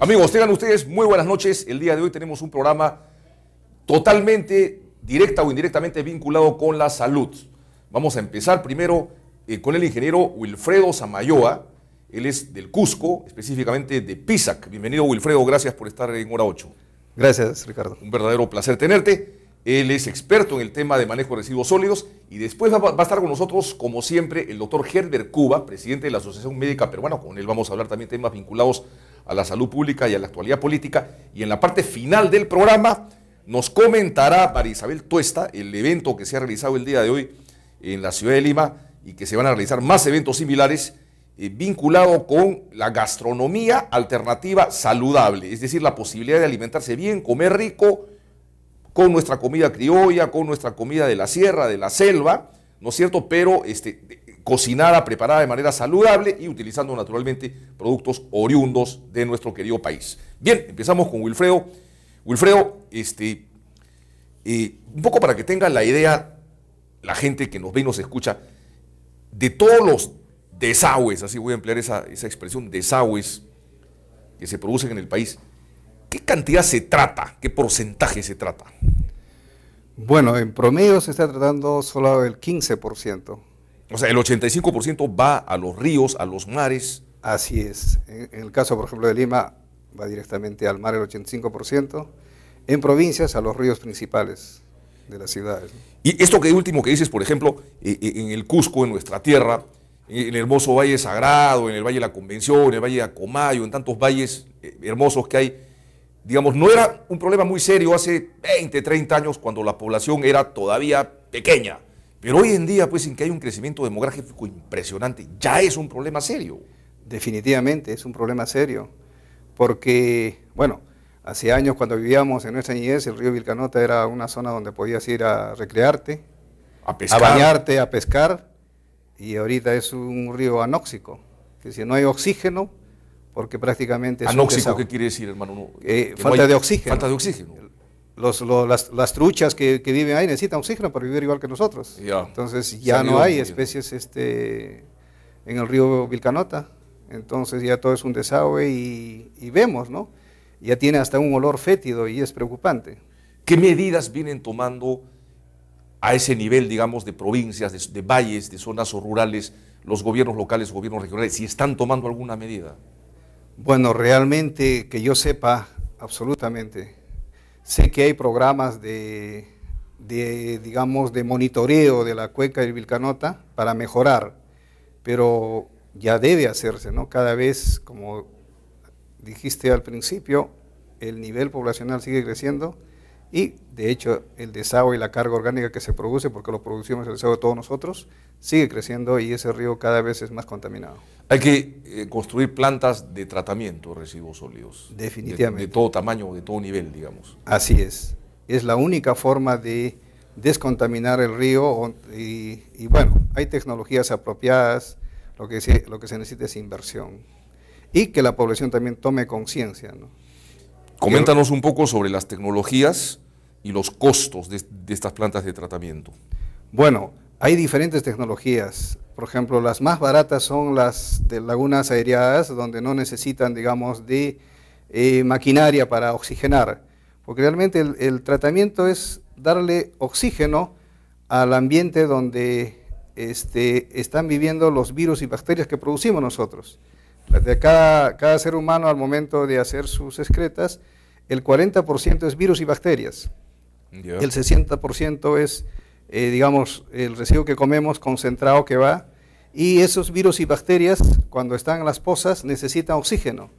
Amigos, tengan ustedes muy buenas noches. El día de hoy tenemos un programa totalmente directa o indirectamente vinculado con la salud. Vamos a empezar primero con el ingeniero Wilfredo Samayoa. Él es del Cusco, específicamente de Pisac. Bienvenido, Wilfredo, gracias por estar en Hora 8. Gracias, Ricardo. Un verdadero placer tenerte. Él es experto en el tema de manejo de residuos sólidos y después va a estar con nosotros, como siempre, el doctor Herbert Cuba, presidente de la Asociación Médica Peruana. Con él vamos a hablar también temas vinculados a la salud pública y a la actualidad política. Y en la parte final del programa nos comentará María Isabel Tuesta el evento que se ha realizado el día de hoy en la ciudad de Lima y que se van a realizar más eventos similares vinculado con la gastronomía alternativa saludable, es decir, la posibilidad de alimentarse bien, comer rico, con nuestra comida criolla, con nuestra comida de la sierra, de la selva, ¿no es cierto?, pero cocinada, preparada de manera saludable y utilizando naturalmente productos oriundos de nuestro querido país. Bien, empezamos con Wilfredo. Wilfredo, un poco para que tengan la idea, la gente que nos ve y nos escucha, de todos los desagües, así voy a emplear esa expresión, desagües que se producen en el país, ¿qué cantidad se trata? ¿Qué porcentaje se trata? Bueno, en promedio se está tratando solo del 15%. O sea, el 85% va a los ríos, a los mares. Así es. En el caso, por ejemplo, de Lima, va directamente al mar el 85%. En provincias, a los ríos principales de las ciudades. Y esto que último que dices, por ejemplo, en el Cusco, en nuestra tierra, en el hermoso Valle Sagrado, en el Valle de la Convención, en el Valle de Acomayo, en tantos valles hermosos que hay, digamos, no era un problema muy serio hace 20, 30 años cuando la población era todavía pequeña. Pero hoy en día, pues, sin que haya un crecimiento demográfico impresionante, ya es un problema serio. Definitivamente es un problema serio, porque, bueno, hace años cuando vivíamos en nuestra niñez, el río Vilcanota era una zona donde podías ir a recrearte, a pescar, a bañarte, a pescar, y ahorita es un río anóxico, que si no hay oxígeno, porque prácticamente es anóxico, ¿qué quiere decir, hermano? Falta de oxígeno. Falta de oxígeno. Las truchas que viven ahí necesitan oxígeno para vivir igual que nosotros. Ya. Entonces ya no hay especies en el río Vilcanota. Entonces ya todo es un desagüe y vemos, ¿no? Ya tiene hasta un olor fétido y es preocupante. ¿Qué medidas vienen tomando a ese nivel, digamos, de provincias, de valles, de zonas rurales, los gobiernos locales, gobiernos regionales, si están tomando alguna medida? Bueno, realmente que yo sepa, absolutamente. Sé que hay programas digamos, de monitoreo de la cuenca del Vilcanota para mejorar, pero ya debe hacerse, ¿no? Cada vez, como dijiste al principio, el nivel poblacional sigue creciendo y, de hecho, el desagüe y la carga orgánica que se produce, porque lo producimos el desagüe de todos nosotros, sigue creciendo y ese río cada vez es más contaminado. Hay que construir plantas de tratamiento de residuos sólidos. Definitivamente. De todo tamaño, de todo nivel, digamos. Así es. Es la única forma de descontaminar el río y bueno, hay tecnologías apropiadas, lo que se necesita es inversión y que la población también tome conciencia, ¿no? Coméntanos un poco sobre las tecnologías y los costos de estas plantas de tratamiento. Bueno, hay diferentes tecnologías. Por ejemplo, las más baratas son las de lagunas aireadas, donde no necesitan, digamos, de maquinaria para oxigenar, porque realmente el tratamiento es darle oxígeno al ambiente donde están viviendo los virus y bacterias que producimos nosotros. De cada ser humano al momento de hacer sus excretas, el 40% es virus y bacterias, Yeah. El 60% es, digamos, el residuo que comemos concentrado que va, y esos virus y bacterias, cuando están en las pozas, necesitan oxígeno.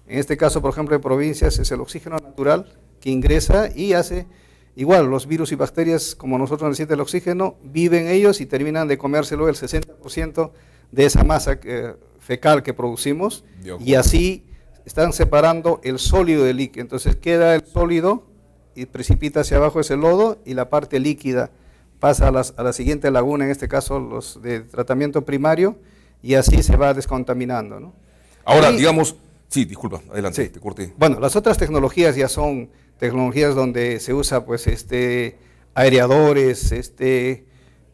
En este caso, por ejemplo, en provincias es el oxígeno natural que ingresa y hace, igual, los virus y bacterias, como nosotros necesitamos el oxígeno, viven ellos y terminan de comérselo el 60% de esa masa fecal que producimos, y así están separando el sólido del líquido. Entonces queda el sólido y precipita hacia abajo ese lodo y la parte líquida pasa a la siguiente laguna, en este caso los de tratamiento primario, y así se va descontaminando, ¿no? Ahora, digamos, sí, disculpa, adelante, sí. Te corté. Bueno, las otras tecnologías ya son tecnologías donde se usa pues aireadores,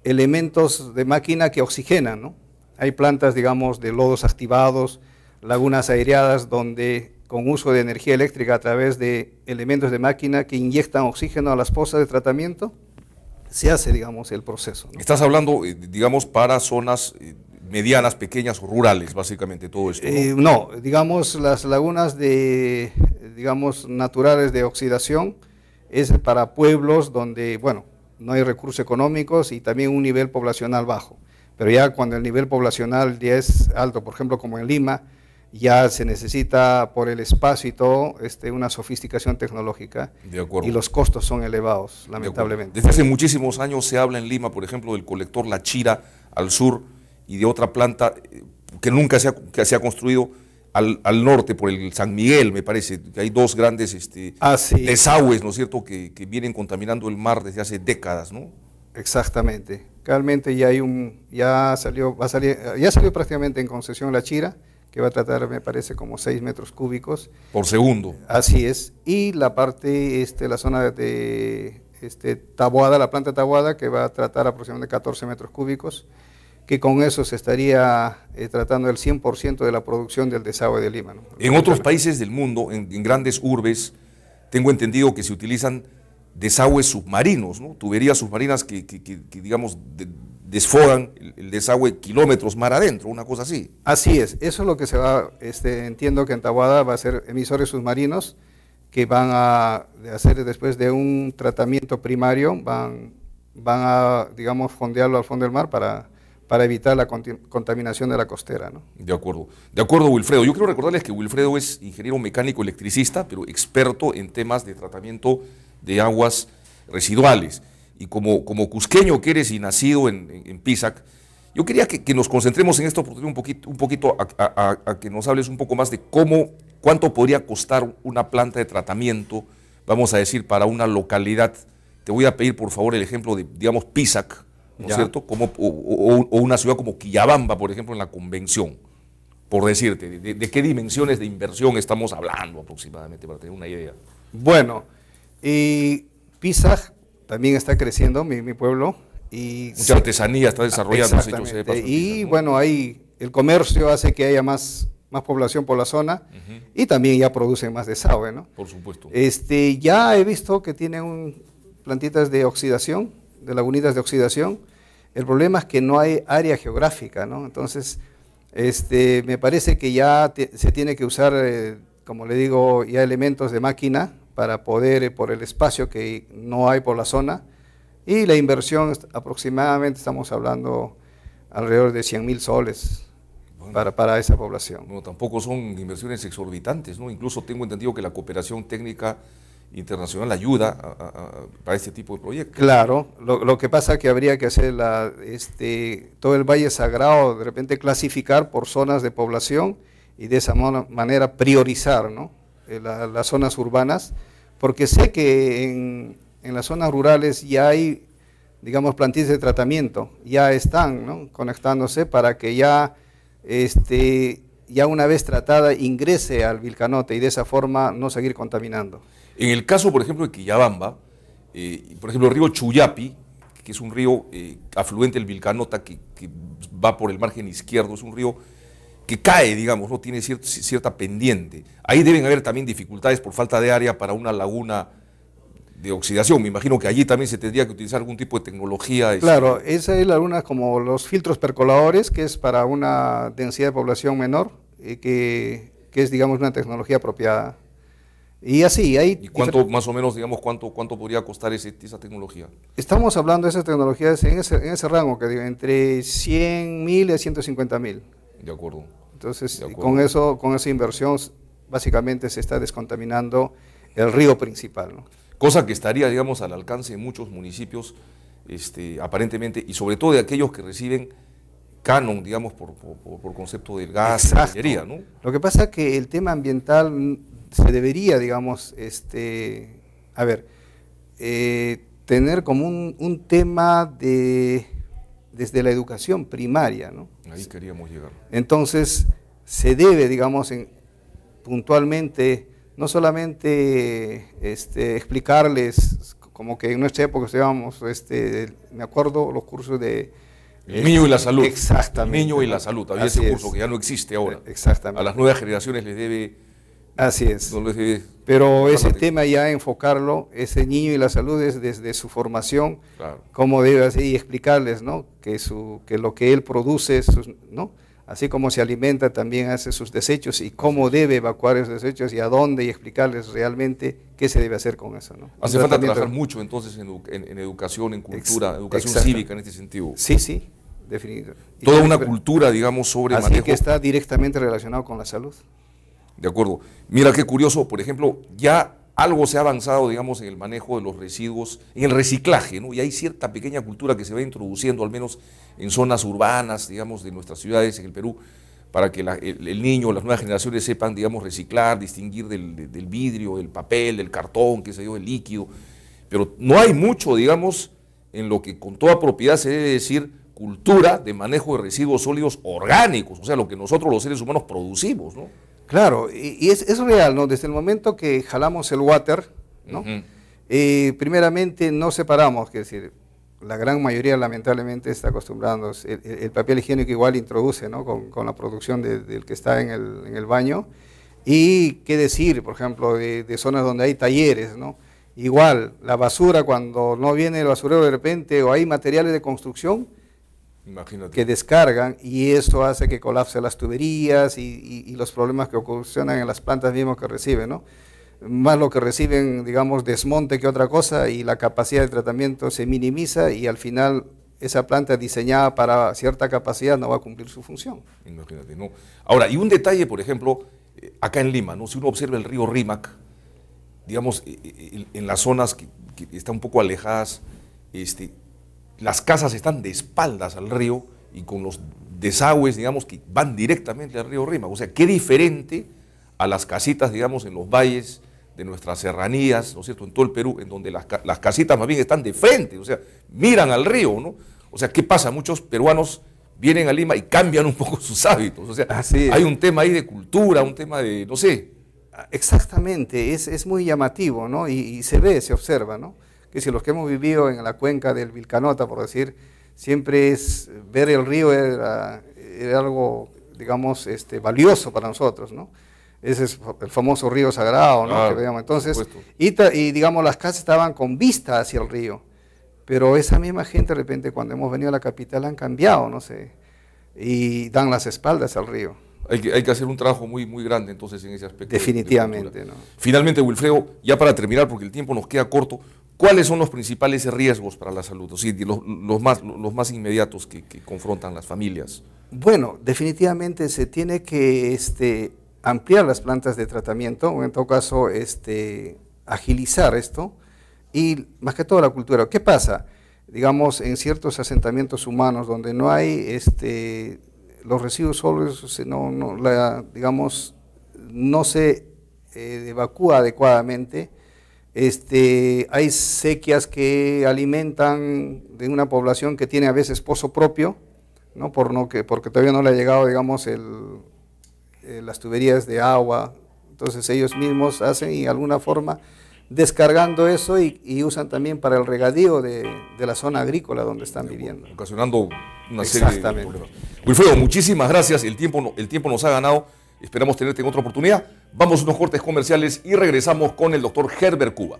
elementos de máquina que oxigenan, ¿no? Hay plantas, digamos, de lodos activados, lagunas aireadas donde con uso de energía eléctrica a través de elementos de máquina que inyectan oxígeno a las pozas de tratamiento, se hace, digamos, el proceso, ¿no? Estás hablando, digamos, para zonas medianas, pequeñas o rurales, básicamente todo esto, ¿no? No, digamos, las lagunas digamos, naturales de oxidación es para pueblos donde, bueno, no hay recursos económicos y también un nivel poblacional bajo. Pero ya cuando el nivel poblacional ya es alto, por ejemplo, como en Lima, ya se necesita por el espacio y todo una sofisticación tecnológica. De acuerdo. Y los costos son elevados, lamentablemente. Desde hace muchísimos años se habla en Lima, por ejemplo, del colector La Chira al sur y de otra planta que nunca se ha construido al norte, por el San Miguel, me parece, que hay dos grandes desagües, ¿no es cierto?, que vienen contaminando el mar desde hace décadas, ¿no? Exactamente. Realmente ya salió prácticamente en concesión La Chira, que va a tratar, me parece, como 6 metros cúbicos. Por segundo. Así es. Y la parte, la zona de Taboada, la planta Taboada, que va a tratar aproximadamente 14 metros cúbicos, que con eso se estaría tratando el 100% de la producción del desagüe de Lima, ¿no? En otros países del mundo, en grandes urbes, tengo entendido que se utilizan desagües submarinos, ¿no? Tuberías submarinas que digamos, desfogan el desagüe kilómetros mar adentro, una cosa así. Así es, eso es lo que se va, entiendo que en Taboada va a ser emisores submarinos que van a hacer después de un tratamiento primario, van a, digamos, fondearlo al fondo del mar para evitar la contaminación de la costera, ¿no? De acuerdo, Wilfredo. Yo quiero recordarles que Wilfredo es ingeniero mecánico electricista, pero experto en temas de tratamiento de aguas residuales. Y como cusqueño que eres y nacido en Pisac, yo quería que nos concentremos en esto un poquito a que nos hables un poco más de cuánto podría costar una planta de tratamiento, vamos a decir, para una localidad. Te voy a pedir, por favor, el ejemplo de, digamos, Pisac, ¿no es cierto? O una ciudad como Quillabamba, por ejemplo, en la Convención, por decirte, de qué dimensiones de inversión estamos hablando aproximadamente, para tener una idea. Bueno, Pisac también está creciendo, mi pueblo. Y mucha artesanía está desarrollando. Y bueno, ahí el comercio hace que haya más población por la zona, y también ya producen más desagüe, ¿no? Por supuesto. Ya he visto que tienen plantitas de oxidación, de lagunitas de oxidación. El problema es que no hay área geográfica, ¿no? Entonces, me parece que ya se tiene que usar, como le digo, ya elementos de máquina para poder, por el espacio que no hay por la zona, y la inversión aproximadamente estamos hablando alrededor de 100.000 soles para esa población. No, tampoco son inversiones exorbitantes, ¿no? Incluso tengo entendido que la cooperación técnica internacional ayuda para este tipo de proyectos. Claro, lo que pasa es que habría que hacer todo el Valle Sagrado, de repente clasificar por zonas de población y de esa manera priorizar, ¿no? Las zonas urbanas, porque sé que en las zonas rurales ya hay, digamos, plantillas de tratamiento, ya están, ¿no?, conectándose para que ya una vez tratada ingrese al Vilcanote y de esa forma no seguir contaminando. En el caso, por ejemplo, de Quillabamba, por ejemplo, el río Chuyapi, que es un río afluente del Vilcanota que va por el margen izquierdo, es un río que cae, digamos, no tiene cierta pendiente. Ahí deben haber también dificultades por falta de área para una laguna de oxidación. Me imagino que allí también se tendría que utilizar algún tipo de tecnología. Claro, esa es la laguna como los filtros percoladores, que es para una densidad de población menor, que es, digamos, una tecnología apropiada. Y así hay... ¿Y cuánto, más o menos, digamos, cuánto podría costar esa tecnología? Estamos hablando de esas tecnologías en ese rango, que digo, entre 100.000 a 150.000. De acuerdo. Entonces, de acuerdo. con esa inversión, básicamente se está descontaminando el río principal, ¿no? Cosa que estaría, digamos, al alcance de muchos municipios, aparentemente, y sobre todo de aquellos que reciben canon, digamos, por concepto del gas y la minería, ¿no? Lo que pasa es que el tema ambiental se debería, digamos, tener como un tema desde la educación primaria, ¿no? Ahí queríamos llegar. Entonces, se debe, digamos, puntualmente, no solamente explicarles, como que en nuestra época estudiábamos, me acuerdo, los cursos de... El niño y la salud. Exactamente. El niño y la salud, había ese curso que ya no existe ahora. Exactamente. A las nuevas generaciones les debe Así es. No les debe... Pero ese tema ya enfocarlo, ese niño y la salud es desde su formación, Claro. cómo debe hacer y explicarles, ¿no? Que lo que él produce, ¿no? Así como se alimenta, también hace sus desechos y cómo debe evacuar esos desechos y a dónde y explicarles realmente qué se debe hacer con eso, ¿no? Hace falta trabajar mucho entonces en educación, en cultura, educación cívica en este sentido. Sí, sí, definitivamente. Toda una cultura, digamos, sobre así manejo. que está directamente relacionado con la salud. De acuerdo. Mira qué curioso, por ejemplo, ya algo se ha avanzado, digamos, en el manejo de los residuos, en el reciclaje, ¿no? Y hay cierta pequeña cultura que se va introduciendo, al menos en zonas urbanas, digamos, de nuestras ciudades, en el Perú, para que el niño, las nuevas generaciones sepan, digamos, reciclar, distinguir del vidrio, del papel, del cartón, qué sé yo, del líquido. Pero no hay mucho, digamos, en lo que con toda propiedad se debe decir cultura de manejo de residuos sólidos orgánicos, o sea, lo que nosotros los seres humanos producimos, ¿no? Claro, y es real, ¿no? Desde el momento que jalamos el water, ¿no? Primeramente no separamos, es decir, la gran mayoría lamentablemente está acostumbrando, el papel higiénico igual introduce, ¿no? Con la producción del que está en el baño, y qué decir, por ejemplo, de zonas donde hay talleres, ¿no? Igual, la basura, cuando no viene el basurero de repente, o hay materiales de construcción, imagínate, que descargan, y eso hace que colapsen las tuberías y los problemas que ocasionan en las plantas mismas que reciben, ¿no? Más lo que reciben, digamos, desmonte que otra cosa, y la capacidad de tratamiento se minimiza, y al final esa planta diseñada para cierta capacidad no va a cumplir su función. Imagínate, ¿no? Ahora, y un detalle, por ejemplo, acá en Lima, ¿no? Si uno observa el río Rímac, digamos, en las zonas que están un poco alejadas, las casas están de espaldas al río y con los desagües, digamos, que van directamente al río Rímac. O sea, qué diferente a las casitas, digamos, en los valles de nuestras serranías, ¿no es cierto?, en todo el Perú, en donde las casitas más bien están de frente, o sea, miran al río, ¿no? O sea, ¿qué pasa? Muchos peruanos vienen a Lima y cambian un poco sus hábitos. O sea, hay un tema ahí de cultura, un tema de, no sé. Exactamente, es muy llamativo, ¿no? Y se ve, se observa, ¿no? Que si los que hemos vivido en la cuenca del Vilcanota, por decir, siempre es ver el río era algo, digamos, valioso para nosotros, ¿no? Ese es el famoso río sagrado, ¿no? Que veamos. Entonces, y digamos, las casas estaban con vista hacia el río, pero esa misma gente de repente cuando hemos venido a la capital han cambiado, no sé, y dan las espaldas al río. Hay que hacer un trabajo muy, muy grande entonces en ese aspecto. Definitivamente, ¿no? Finalmente, Wilfredo, ya para terminar, porque el tiempo nos queda corto, ¿cuáles son los principales riesgos para la salud? O sea, los más inmediatos que confrontan las familias. Bueno, definitivamente se tiene que ampliar las plantas de tratamiento, o en todo caso agilizar esto, y más que todo la cultura. ¿Qué pasa? Digamos, en ciertos asentamientos humanos donde no hay los residuos sólidos, digamos, no se evacúa adecuadamente. Hay sequías que alimentan de una población que tiene a veces pozo propio, ¿no? Porque todavía no le ha llegado, digamos, las tuberías de agua. Entonces ellos mismos hacen, y de alguna forma descargando eso, y usan también para el regadío de la zona agrícola donde están viviendo. Ocasionando una serie de problemas. Wilfredo, muchísimas gracias. El tiempo nos ha ganado. Esperamos tenerte en otra oportunidad. Vamos a unos cortes comerciales y regresamos con el doctor Herbert Cuba.